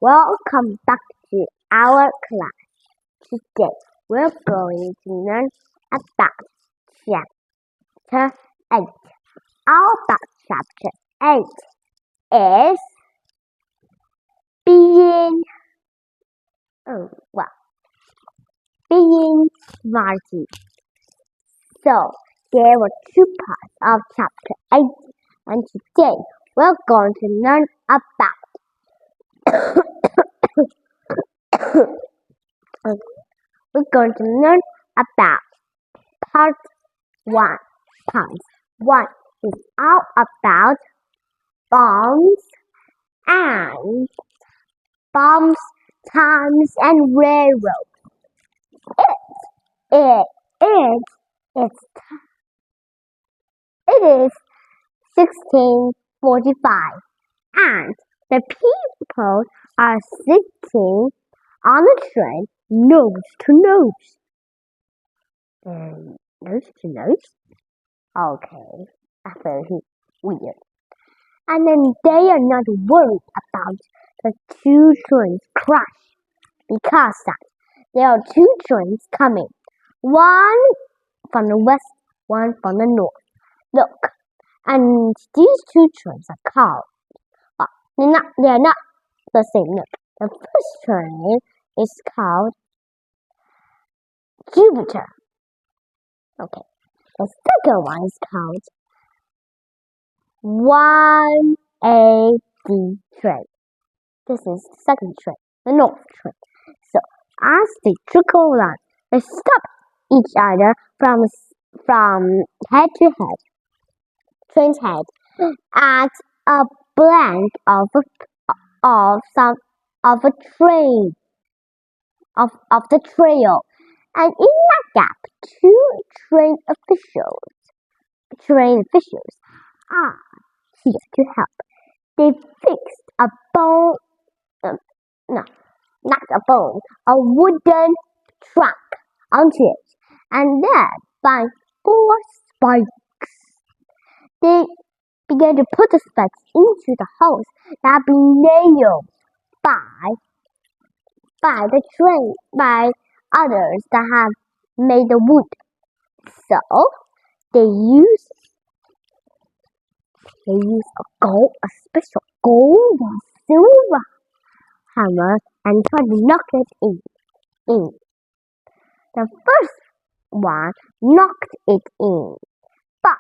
Welcome back to our class. Today we're going to learn about Chapter 8. Our Chapter 8 is being smarty. So there were two parts of Chapter 8, and today we're going to learn about we're going to learn about part 1. Part 1 is all about bombs, times, and railroads. It is 1645, and the people are sitting on the train nose to nose. Nose to nose? Okay, that's very weird. And then they are not worried about the two trains crash because there are two trains coming. One from the west, one from the north. Look, and these two trains are called. They are not the same. Look, the first train is called Jupiter. Okay, the second one is called 180 train. This is the second train, the north train. So as they trickle along, they stop each other from head to head, train's head, at a blank of the trail, and in that gap, two train officials are here to help. They fixed a wooden truck onto it, and then by 4 spikes, they began to put the spikes into the holes that had been nailed by the train, by others that have made the wood. So they use a special gold and silver hammer and try to knock it in. The first one knocked it in, but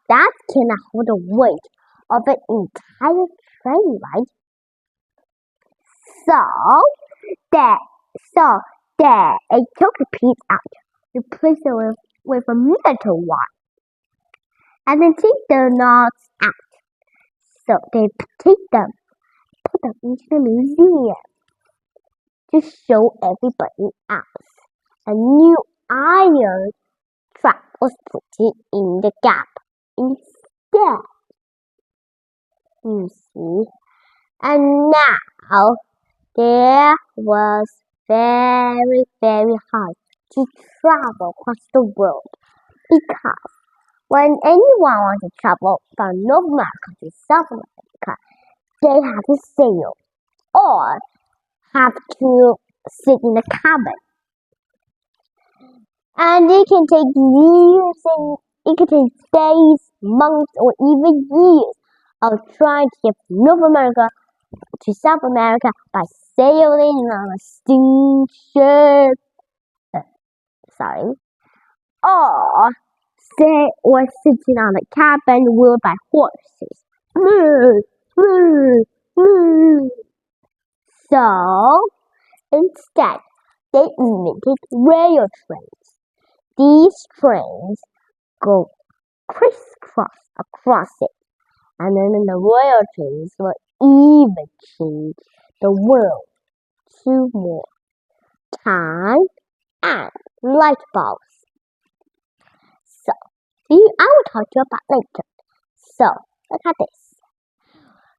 that cannot hold the weight of an entire train, right? So they took the piece out, replaced it with a metal one, and then take the knots out. So they put them into the museum to show everybody else. A new iron track was put in the gap instead. You see, and now there was very, very hard to travel across the world, because when anyone wants to travel from North America to South America, they have to sail or have to sit in a cabin. And it can take years, and it can take days, months, or even years of trying to get from North America to South America by sailing on a steamship. Or sitting on a cabin wheeled by horses. So instead, they invented rail trains. These trains go crisscross across it, and then the rail trains will even change the world to more time and light bulbs. So, I will talk to you about later. So, look at this.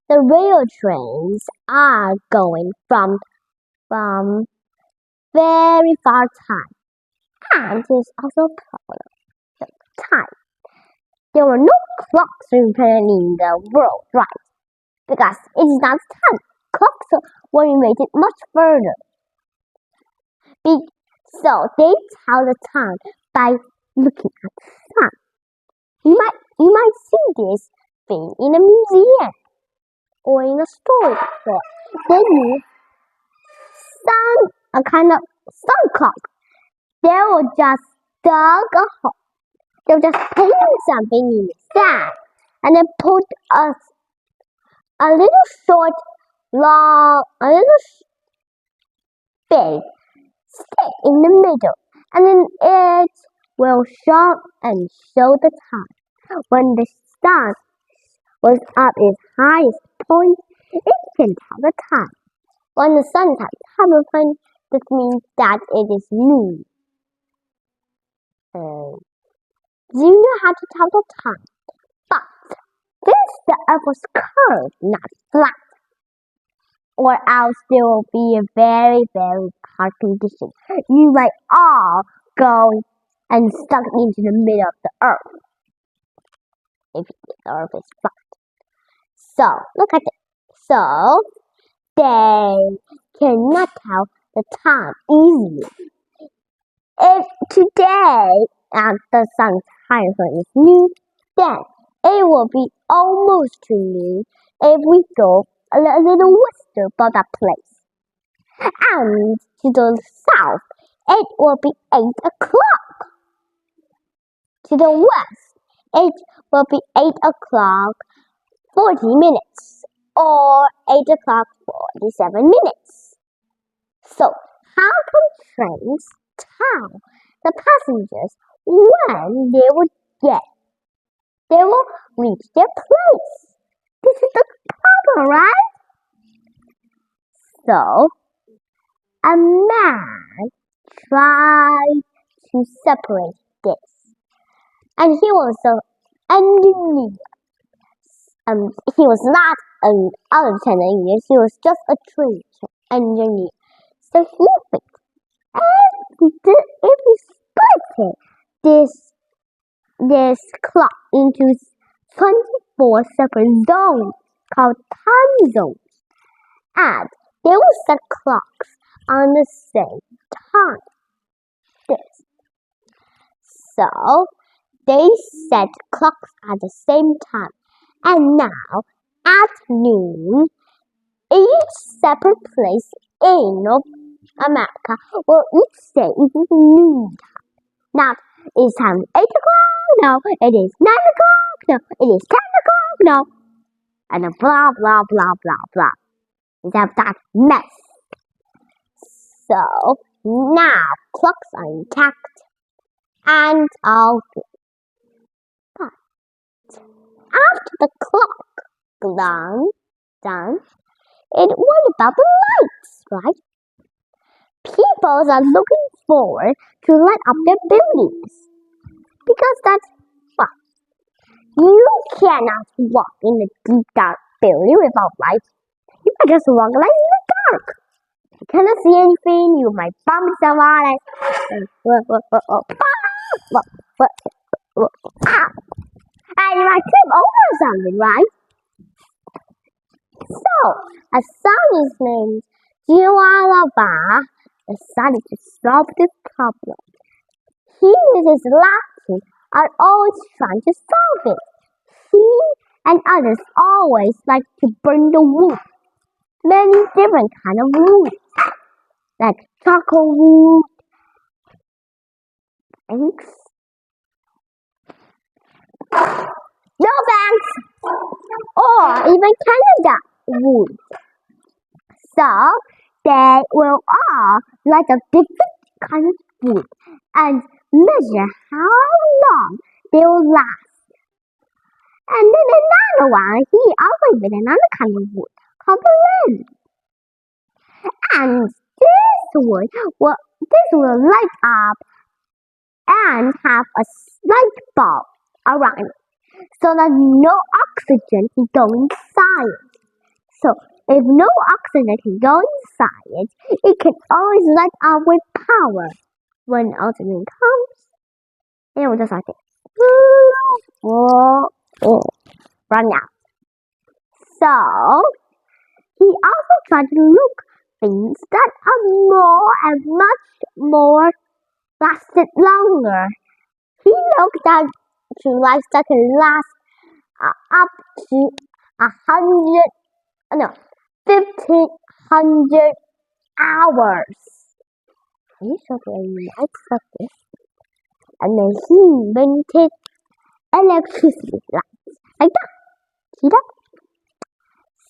The rail trains are going from very far time, and there's also a problem with time. There were no clocks representing the world, right? Because it is not time. Clocks were invented much further. So they tell the time by looking at the sun. You might see this thing in a museum or in a store. They use a kind of sun clock. They will just dug a hole. They'll just paint something in the sand and then put a little big stick in the middle, and then it will shine and show the time. When the sun was at its highest point, it can tell the time. When the sun is at its highest point, this means that it is noon. Do you know how to tell the time? But since the earth was curved, not flat, or else there will be a very, very hard condition. You might all go and stuck into the middle of the earth if the earth is flat. So, look at it. So, they cannot tell the time easily. If today at the sun's highest point is noon, then it will be almost to noon if we go a little western about that place. And to the south, it will be 8 o'clock. To the west, it will be 8 o'clock 40 minutes or 8 o'clock 47 minutes. So, how can trains tell the passengers when they will reach their place? This is the problem, right? So, a man tried to separate this, and he was an engineer. He was not an other engineer. He was just a train engineer. So he thinks if we split this clock into 24 separate zones called time zones, and they will set clocks on the same time. So they set clocks at the same time, and now at noon, each separate place in America will each say it is noon time. Now it's time 8 o'clock. No, it is 9 o'clock. No, it is 10 o'clock. No, and blah blah blah blah blah. Instead of that mess. So now clocks are intact and all good. But after the clock done, what about the lights, right? People are looking forward to light up their buildings because that's fun. You cannot walk in a deep dark building without lights. You might just walk like in the dark. You cannot see anything. You might bump someone and you might trip over something, right? So, a scientist named Giovanni decided to solve this problem. He and his lab team are always trying to solve it. He and others always like to burn the wood. Many different kinds of wood, like charcoal wood, thanks. No thanks, or even Canada wood. So they will all light up different kinds of wood and measure how long they will last. And then another one, he always with another kind of wood called the wind. And this will light up and have a light bulb around it, so that no oxygen can go inside it. So if no oxygen can go inside it can always light up with power. When oxygen comes, it will just like this. Run out. So He also tried to look things that are more and much more lasted longer. He looked at life that can last up to 1,500 hours. He certainly likes this. And then he invented electricity lights. Like that. See that?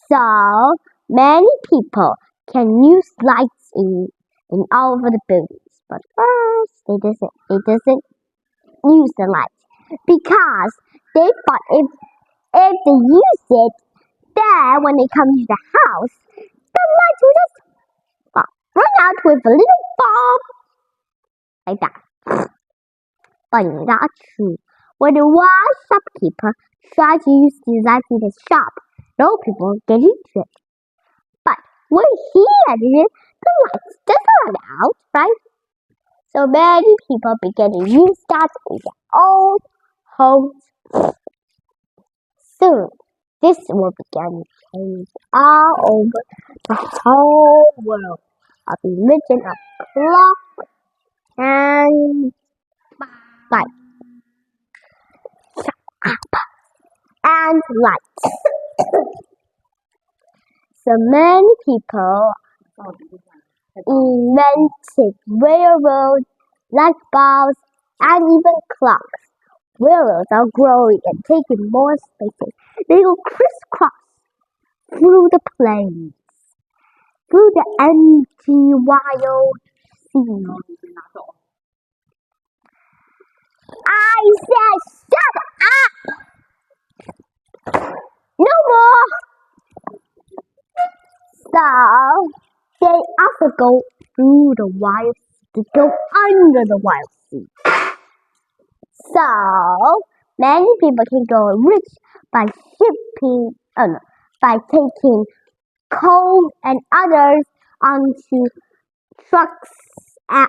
So many people can use lights in all over the buildings. But first, they doesn't use the lights because they thought if they use it, then when they come to the house, the lights will just run out with a little bomb like that. But not true. When the one shopkeeper tried to use the lights in his shop, no people get into it. But when he added it, the lights just run out, right? So many people began to use that in their own homes. Soon, this will begin to change all over the whole world. Of religion of clock and light. And light. So many people invented railroads, light bulbs, and even clocks. Railroads are growing and taking more spaces. They go crisscross through the plains, through the empty wild sea. I said shut up! No more! So, they also go through the wild sea to go under the wild sea. So, many people can go rich by taking coal and others onto trucks, no,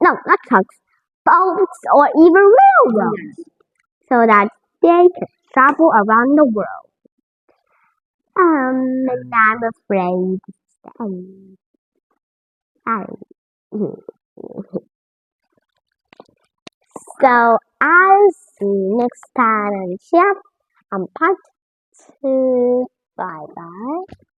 not trucks, boats or even railroads, so that they can travel around the world. And I'm afraid So I'll see you next time on part 2. Bye bye.